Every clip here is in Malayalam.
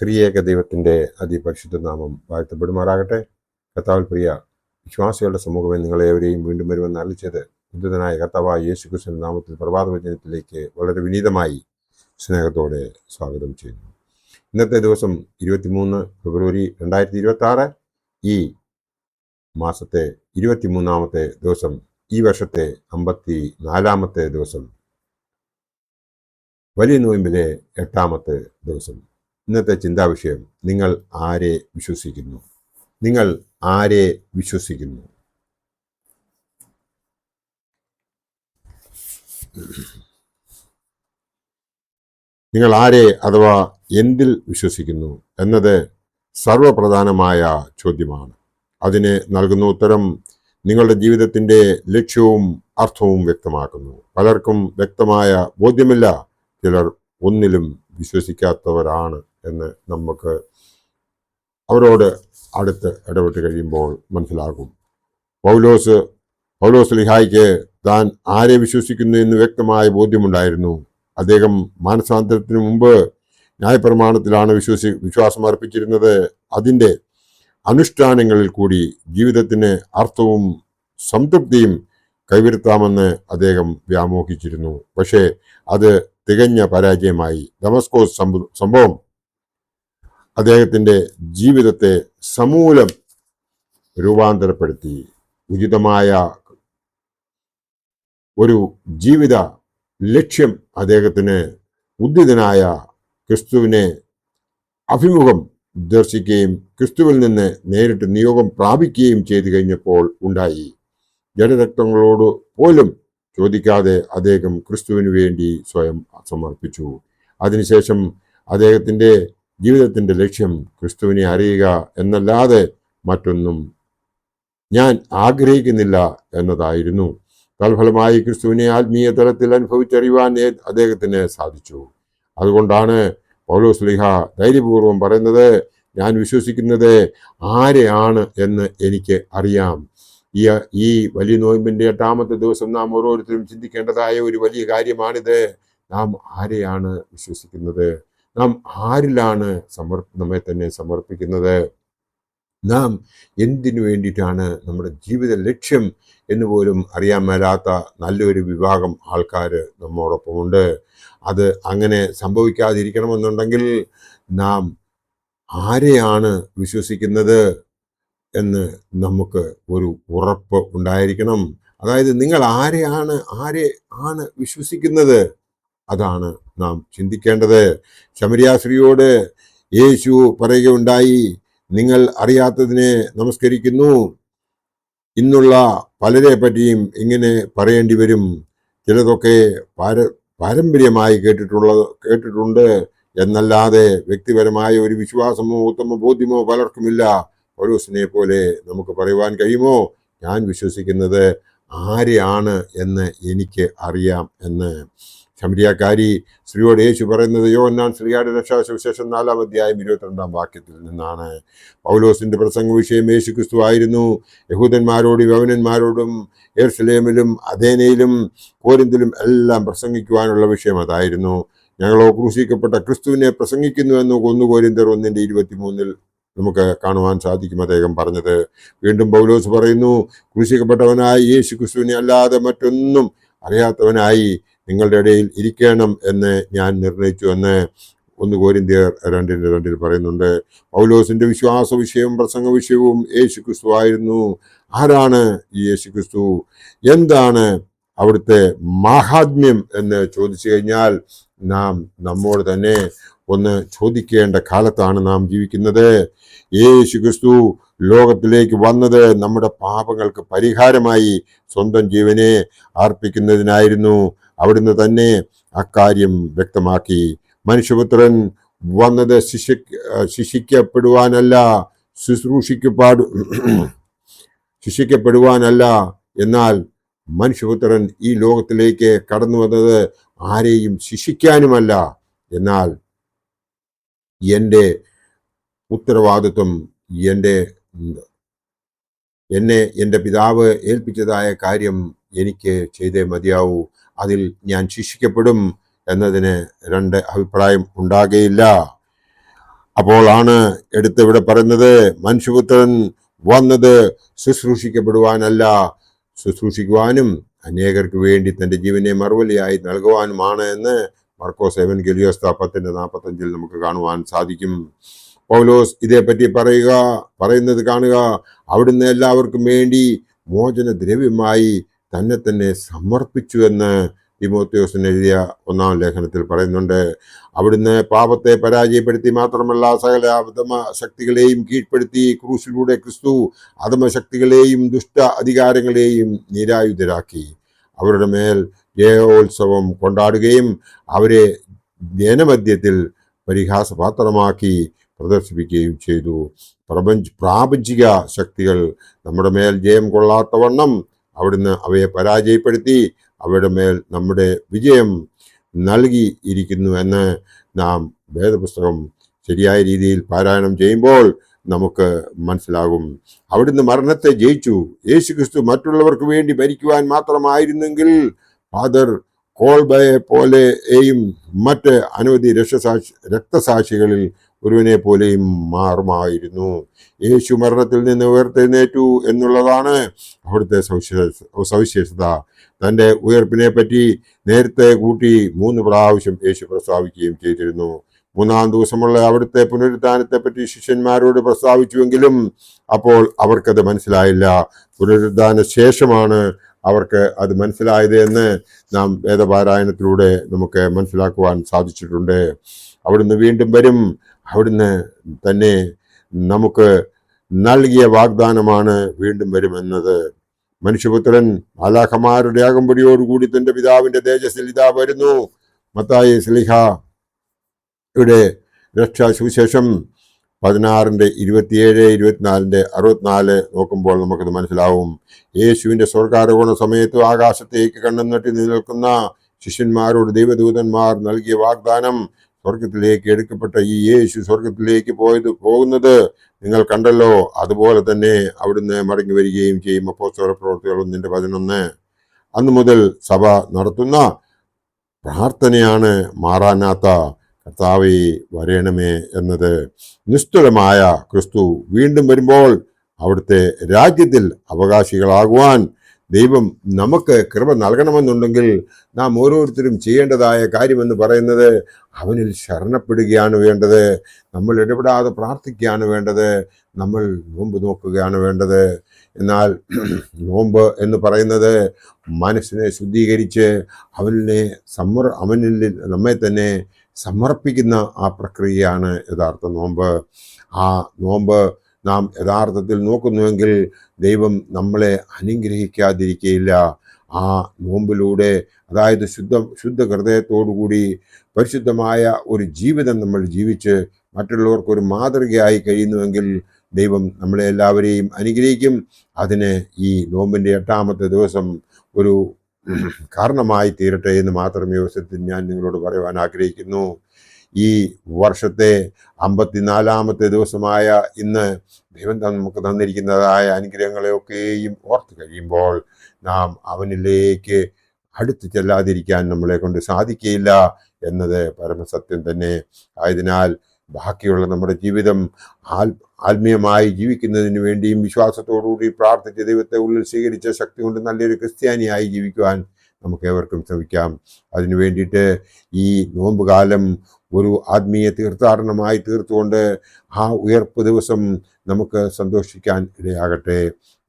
ത്രിയേക ദൈവത്തിൻ്റെ അതിപരിശുദ്ധ നാമം വാഴ്ത്തപ്പെടുമാറാകട്ടെ. കർത്താവിൽ പ്രിയ വിശ്വാസികളുടെ സമൂഹമേ, നിങ്ങളേവരെയും വീണ്ടും വരുമെന്ന് അരുളിച്ചത് ഉദ്ധിതനായ കർത്താവായ യേശുക്രിസ്തുവിന്റെ നാമത്തിൽ പ്രഭാത വചനത്തിലേക്ക് വളരെ വിനീതമായി സ്നേഹത്തോടെ സ്വാഗതം ചെയ്യുന്നു. ഇന്നത്തെ ദിവസം 23 ഫെബ്രുവരി 2026, ഈ മാസത്തെ 23-ാമത്തെ ദിവസം, ഈ വർഷത്തെ 54-ാമത്തെ ദിവസം, വലിയ നോയമ്പിലെ 8-ാമത്തെ ദിവസം. ഇന്നത്തെ ചിന്താവിഷയം: നിങ്ങൾ ആരെ വിശ്വസിക്കുന്നു? നിങ്ങൾ ആരെ വിശ്വസിക്കുന്നു? നിങ്ങൾ ആരെ അഥവാ എന്തിൽ വിശ്വസിക്കുന്നു എന്നത് സർവപ്രധാനമായ ചോദ്യമാണ്. അതിന് നൽകുന്ന ഉത്തരം നിങ്ങളുടെ ജീവിതത്തിൻ്റെ ലക്ഷ്യവും അർത്ഥവും വ്യക്തമാക്കുന്നു. പലർക്കും വ്യക്തമായ ബോധ്യമില്ല. ചിലർ ഒന്നിലും വിശ്വസിക്കാത്തവരാണ് എന്ന് നമുക്ക് അവരോട് അടുത്ത് ഇടപെട്ട് കഴിയുമ്പോൾ മനസ്സിലാകും. പൗലോസ് ലിഹായ്ക്ക് താൻ ആരെ വിശ്വസിക്കുന്നു എന്ന് വ്യക്തമായ ബോധ്യമുണ്ടായിരുന്നു. അദ്ദേഹം മാനസാന്തരത്തിന് മുമ്പ് ന്യായപ്രമാണത്തിലാണ് വിശ്വാസം അർപ്പിച്ചിരുന്നത്. അതിൻ്റെ അനുഷ്ഠാനങ്ങളിൽ കൂടി ജീവിതത്തിന് അർത്ഥവും സംതൃപ്തിയും കൈവരുത്താമെന്ന് അദ്ദേഹം വ്യാമോഹിച്ചിരുന്നു. പക്ഷേ അത് തികഞ്ഞ പരാജയമായി. ദമസ്കോസ് സംഭവം അദ്ദേഹത്തിൻ്റെ ജീവിതത്തെ സമൂലം രൂപാന്തരപ്പെടുത്തി. ഉചിതമായ ഒരു ജീവിത ലക്ഷ്യം അദ്ദേഹത്തിന് ഉദ്ധിതനായ ക്രിസ്തുവിനെ അഭിമുഖം ദർശിക്കുകയും ക്രിസ്തുവിൽ നിന്ന് നേരിട്ട് നിയോഗം പ്രാപിക്കുകയും ചെയ്തു കഴിഞ്ഞപ്പോൾ ഉണ്ടായി. ജഡരക്തങ്ങളോട് പോലും ചോദിക്കാതെ അദ്ദേഹം ക്രിസ്തുവിന് വേണ്ടി സ്വയം സമർപ്പിച്ചു. അതിനുശേഷം അദ്ദേഹത്തിൻ്റെ ജീവിതത്തിൻ്റെ ലക്ഷ്യം ക്രിസ്തുവിനെ അറിയുക എന്നല്ലാതെ മറ്റൊന്നും ഞാൻ ആഗ്രഹിക്കുന്നില്ല എന്നതായിരുന്നു. തൽഫലമായി ക്രിസ്തുവിനെ ആത്മീയ തലത്തിൽ അനുഭവിച്ചറിയുവാൻ അദ്ദേഹത്തിന് സാധിച്ചു. അതുകൊണ്ടാണ് പൗലോസ് ശ്ലീഹ ധൈര്യപൂർവ്വം പറയുന്നത്, ഞാൻ വിശ്വസിക്കുന്നത് ആരെയാണ് എന്ന് എനിക്ക് അറിയാം. ഈ വലിയ നോയമ്പിൻ്റെ 8-ാമത്തെ ദിവസം നാം ഓരോരുത്തരും ചിന്തിക്കേണ്ടതായ ഒരു വലിയ കാര്യമാണിത്. നാം ആരെയാണ് വിശ്വസിക്കുന്നത്? നാം ആരിലാണ് നമ്മെ തന്നെ സമർപ്പിക്കുന്നത്? നാം എന്തിനു വേണ്ടിയിട്ടാണ്? നമ്മുടെ ജീവിത ലക്ഷ്യം എന്ന് പോലും അറിയാൻ മേലാത്ത നല്ലൊരു വിഭാഗം ആൾക്കാർ നമ്മോടൊപ്പമുണ്ട്. അത് അങ്ങനെ സംഭവിക്കാതിരിക്കണമെന്നുണ്ടെങ്കിൽ നാം ആരെയാണ് വിശ്വസിക്കുന്നത് എന്ന് നമുക്ക് ഒരു ഉറപ്പ് ഉണ്ടായിരിക്കണം. അതായത് നിങ്ങൾ ആരെ ആണ് വിശ്വസിക്കുന്നത്? അതാണ് നാം ചിന്തിക്കേണ്ടത്. ശമരിയാസ്ത്രീയോട് യേശു പറയുകയുണ്ടായി, നിങ്ങൾ അറിയാത്തതിനെ നമസ്കരിക്കുന്നു. ഇന്നുള്ള പലരെ പറ്റിയും ഇങ്ങനെ പറയേണ്ടി വരും. ചിലതൊക്കെ പാരമ്പര്യമായി കേട്ടിട്ടുണ്ട് എന്നല്ലാതെ വ്യക്തിപരമായ ഒരു വിശ്വാസമോ ഉത്തമ ബോധ്യമോ പലർക്കുമില്ല. പൗലോസിനെ പോലെ നമുക്ക് പറയുവാൻ കഴിയുമോ, ഞാൻ വിശ്വസിക്കുന്നത് ആരെയാണ് എന്ന് എനിക്ക് അറിയാം എന്ന്? ശമരിയാക്കാരി സ്ത്രീയോട് യേശു പറയുന്നത് യോഹന്നാൻ ശ്രീയുടെ രക്ഷാസുവിശേഷം 4-ാം അധ്യായം 22-ാം വാക്യത്തിൽ നിന്നാണ്. പൗലോസിന്റെ പ്രസംഗ വിഷയം യേശു ക്രിസ്തു ആയിരുന്നു. യഹൂദന്മാരോടും യവനന്മാരോടും യെരുശലേമിലും അഥേനയിലും കോരിന്തിലും എല്ലാം പ്രസംഗിക്കുവാനുള്ള വിഷയം അതായിരുന്നു. ഞങ്ങളോ ക്രൂശിക്കപ്പെട്ട ക്രിസ്തുവിനെ പ്രസംഗിക്കുന്നുവെന്ന് 1 കൊരിന്ത്യർ 1:23 നമുക്ക് കാണുവാൻ സാധിക്കും അദ്ദേഹം പറഞ്ഞത്. വീണ്ടും പൗലോസ് പറയുന്നു, ക്രൂശിക്കപ്പെട്ടവനായി യേശു ക്രിസ്തുവിനെ അല്ലാതെ മറ്റൊന്നും അറിയാത്തവനായി നിങ്ങളുടെ ഇടയിൽ ഇരിക്കണം എന്ന് ഞാൻ നിർണയിച്ചു എന്ന് 1 കൊരിന്ത്യർ 2:2 പറയുന്നുണ്ട്. പൗലോസിന്റെ വിശ്വാസ വിഷയവും പ്രസംഗ വിഷയവും യേശു ക്രിസ്തു ആയിരുന്നു. ആരാണ് ഈ യേശു ക്രിസ്തു? എന്താണ് അവിടുത്തെ മാഹാത്മ്യം എന്ന് ചോദിച്ചു കഴിഞ്ഞാൽ നാം നമ്മോട് തന്നെ ഒന്ന് ചോദിക്കേണ്ട കാലത്താണ് നാം ജീവിക്കുന്നത്. യേശു ക്രിസ്തു ലോകത്തിലേക്ക് വന്നത് നമ്മുടെ പാപങ്ങൾക്ക് പരിഹാരമായി സ്വന്തം ജീവനെ അർപ്പിക്കുന്നതിനായിരുന്നു. അവിടുന്ന് തന്നെ അക്കാര്യം വ്യക്തമാക്കി. മനുഷ്യപുത്രൻ വന്നത് ശിക്ഷിക്കപ്പെടുവാനല്ല, ശിക്ഷിക്കപ്പെടുവാനല്ല, എന്നാൽ മനുഷ്യപുത്രൻ ഈ ലോകത്തിലേക്ക് കടന്നു വന്നത് ആരെയും ശിക്ഷിക്കാനുമല്ല. എന്നാൽ എൻ്റെ ഉത്തരവാദിത്വം എന്നെ എൻ്റെ പിതാവ് ഏൽപ്പിച്ചതായ കാര്യം എനിക്ക് ചെയ്തേ മതിയാവൂ. അതിൽ ഞാൻ ശിക്ഷിക്കപ്പെടും എന്നതിന് 2 അഭിപ്രായം ഉണ്ടാകുകയില്ല. അപ്പോഴാണ് എടുത്ത് ഇവിടെ പറയുന്നത്, മനുഷ്യപുത്രൻ വന്നത് ശുശ്രൂഷിക്കപ്പെടുവാനല്ല, ശുശ്രൂഷിക്കുവാനും അനേകർക്ക് വേണ്ടി തൻ്റെ ജീവനെ മറുപടിയായി നൽകുവാനുമാണ് എന്ന് മർക്കോസ് എവൻഗേലിയോസ് 10:45 നമുക്ക് കാണുവാൻ സാധിക്കും. പൗലോസ് ഇതേപ്പറ്റി പറയുന്നത് കാണുക. അവിടുന്ന് എല്ലാവർക്കും വേണ്ടി മോചന ദ്രവ്യമായി തന്നെ സമർപ്പിച്ചു എന്ന് തിമോത്തിയോസിന് എഴുതിയ 1-ാം ലേഖനത്തിൽ പറയുന്നുണ്ട്. അവിടുന്ന് പാപത്തെ പരാജയപ്പെടുത്തി മാത്രമല്ല, സകല അധമ ശക്തികളെയും കീഴ്പ്പെടുത്തി. ക്രൂശിലൂടെ ക്രിസ്തു അധമശക്തികളെയും ദുഷ്ട അധികാരങ്ങളെയും നിരായുധരാക്കി അവരുടെ മേൽ ജയോത്സവം കൊണ്ടാടുകയും അവരെ ജനമധ്യത്തിൽ പരിഹാസപാത്രമാക്കി പ്രദർശിപ്പിക്കുകയും ചെയ്തു. പ്രാപഞ്ചിക ശക്തികൾ നമ്മുടെ മേൽ ജയം കൊള്ളാത്തവണ്ണം അവിടുന്ന് അവയെ പരാജയപ്പെടുത്തി അവരുടെ മേൽ നമ്മുടെ വിജയം നൽകിയിരിക്കുന്നു എന്ന് നാം വേദപുസ്തകം ശരിയായ രീതിയിൽ പാരായണം ചെയ്യുമ്പോൾ നമുക്ക് മനസ്സിലാകും. അവിടുന്ന് മരണത്തെ ജയിച്ചു. യേശുക്രിസ്തു മറ്റുള്ളവർക്ക് വേണ്ടി ഭരിക്കുവാൻ മാത്രമായിരുന്നെങ്കിൽ ഫാദർ കോൾബയെ പോലെയും മറ്റ് അനവധി രക്തസാക്ഷികളിൽ ഒരുവനെ പോലെയും മാറുമായിരുന്നു. യേശു മരണത്തിൽ നിന്ന് ഉയർത്തെഴുന്നേറ്റു എന്നുള്ളതാണ് അവിടുത്തെ സവിശേഷത. തൻ്റെ ഉയർപ്പിനെ പറ്റി നേരത്തെ കൂട്ടി 3 പ്രാവശ്യം യേശു പ്രസ്താവിക്കുകയും ചെയ്തിരുന്നു. 3-ാം ദിവസമുള്ള അവിടുത്തെ പുനരുത്ഥാനത്തെ പറ്റി ശിഷ്യന്മാരോട് പ്രസ്താവിച്ചുവെങ്കിലും അപ്പോൾ അവർക്കത് മനസ്സിലായില്ല. പുനരുത്ഥാന ശേഷമാണ് അവർക്ക് അത് മനസ്സിലായത് എന്ന് നാം വേദപാരായണത്തിലൂടെ നമുക്ക് മനസ്സിലാക്കുവാൻ സാധിച്ചിട്ടുണ്ട്. അവിടുന്ന് വീണ്ടും വരും. അവിടുന്ന് തന്നെ നമുക്ക് നൽകിയ വാഗ്ദാനമാണ് വീണ്ടും വരുമെന്നത്. മനുഷ്യപുത്രൻ മാലാഖമാരുടെ അകമ്പടിയോടുകൂടി തന്റെ പിതാവിന്റെ തേജസ്സിൽ ഇതാ വരുന്നു. മത്തായി ശ്ലീഹയുടെ രക്ഷാ സുവിശേഷം 16:27-24 നോക്കുമ്പോൾ നമുക്കത് മനസ്സിലാവും. യേശുവിന്റെ സ്വർഗാരോഹണ സമയത്ത് ആകാശത്തേക്ക് കണ്ണും നട്ടി നിൽക്കുന്ന ശിഷ്യന്മാരോട് ദൈവദൂതന്മാർ നൽകിയ വാഗ്ദാനം, സ്വർഗത്തിലേക്ക് എടുക്കപ്പെട്ട ഈ യേശു സ്വർഗത്തിലേക്ക് പോകുന്നത് നിങ്ങൾ കണ്ടല്ലോ, അതുപോലെ തന്നെ അവിടുന്ന് മടങ്ങി വരികയും ചെയ്യും. അപ്പോസ്തല പ്രവൃത്തികൾ 1:11. അന്നു മുതൽ സഭ നടത്തുന്ന പ്രാർത്ഥനയാണ് മാറാനാത്ത, കർത്താവേ വരേണമേ എന്നത്. നിസ്തുലമായ ക്രിസ്തു വീണ്ടും വരുമ്പോൾ അവിടുത്തെ രാജ്യത്തിൽ അവകാശികളാകുവാൻ ദൈവം നമുക്ക് കൃപ നൽകണമെന്നുണ്ടെങ്കിൽ നാം ഓരോരുത്തരും ചെയ്യേണ്ടതായ കാര്യമെന്ന് പറയുന്നത് അവനിൽ ശരണപ്പെടുകയാണ് വേണ്ടത്. നമ്മൾ ഇടപെടാതെ പ്രാർത്ഥിക്കുകയാണ് വേണ്ടത്. നമ്മൾ നോമ്പ് നോക്കുകയാണ് വേണ്ടത്. എന്നാൽ നോമ്പ് എന്ന് പറയുന്നത് മനസ്സിനെ ശുദ്ധീകരിച്ച് അവനിൽ നമ്മെ തന്നെ സമർപ്പിക്കുന്ന ആ പ്രക്രിയയാണ് യഥാർത്ഥ നോമ്പ്. ആ നോമ്പ് നാം യഥാർത്ഥത്തിൽ നോക്കുന്നുവെങ്കിൽ ദൈവം നമ്മളെ അനുഗ്രഹിക്കാതിരിക്കുകയില്ല. ആ നോമ്പിലൂടെ, അതായത് ശുദ്ധ ഹൃദയത്തോടുകൂടി പരിശുദ്ധമായ ഒരു ജീവിതം നമ്മൾ ജീവിച്ച് മറ്റുള്ളവർക്കൊരു മാതൃകയായി കഴിയുന്നുവെങ്കിൽ ദൈവം നമ്മളെ എല്ലാവരെയും അനുഗ്രഹിക്കും. അതിന് ഈ നോമ്പിൻ്റെ 8-ാമത്തെ ദിവസം ഒരു കാരണമായി തീരട്ടെ എന്ന് മാത്രം ഈ അവസരത്തിൽ ഞാൻ നിങ്ങളോട് പറയുവാൻ ആഗ്രഹിക്കുന്നു. ഈ വർഷത്തെ 54-ാമത്തെ ദിവസമായ ഇന്ന് ദൈവം നമുക്ക് തന്നിരിക്കുന്നതായ അനുഗ്രഹങ്ങളെയൊക്കെയും ഓർത്ത് കഴിയുമ്പോൾ നാം അവനിലേക്ക് അടുത്ത് ചെല്ലാതിരിക്കാൻ നമ്മളെ കൊണ്ട് സാധിക്കുകയില്ല എന്നത് പരമസത്യം തന്നെ. ആയതിനാൽ ബാക്കിയുള്ള നമ്മുടെ ജീവിതം ആത്മീയമായി ജീവിക്കുന്നതിന് വേണ്ടിയും വിശ്വാസത്തോടുകൂടി പ്രാർത്ഥിച്ച് ദൈവത്തെ ഉള്ളിൽ സ്വീകരിച്ച ശക്തി കൊണ്ട് നല്ലൊരു ക്രിസ്ത്യാനിയായി ജീവിക്കുവാൻ നമുക്ക് ഏവർക്കും ശ്രമിക്കാം. അതിനു വേണ്ടിയിട്ട് ഈ നോമ്പുകാലം ഒരു ആത്മീയ തീർത്ഥാടനമായി തീർത്തുകൊണ്ട് ആ ഉയർപ്പ് ദിവസം നമുക്ക് സന്തോഷിക്കാൻ ഇടയാകട്ടെ.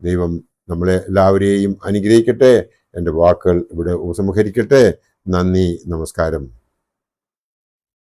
ദൈവം നമ്മളെ എല്ലാവരെയും അനുഗ്രഹിക്കട്ടെ. എൻ്റെ വാക്കുകൾ ഇവിടെ ഉപസംഹരിക്കട്ടെ. നന്ദി, നമസ്കാരം.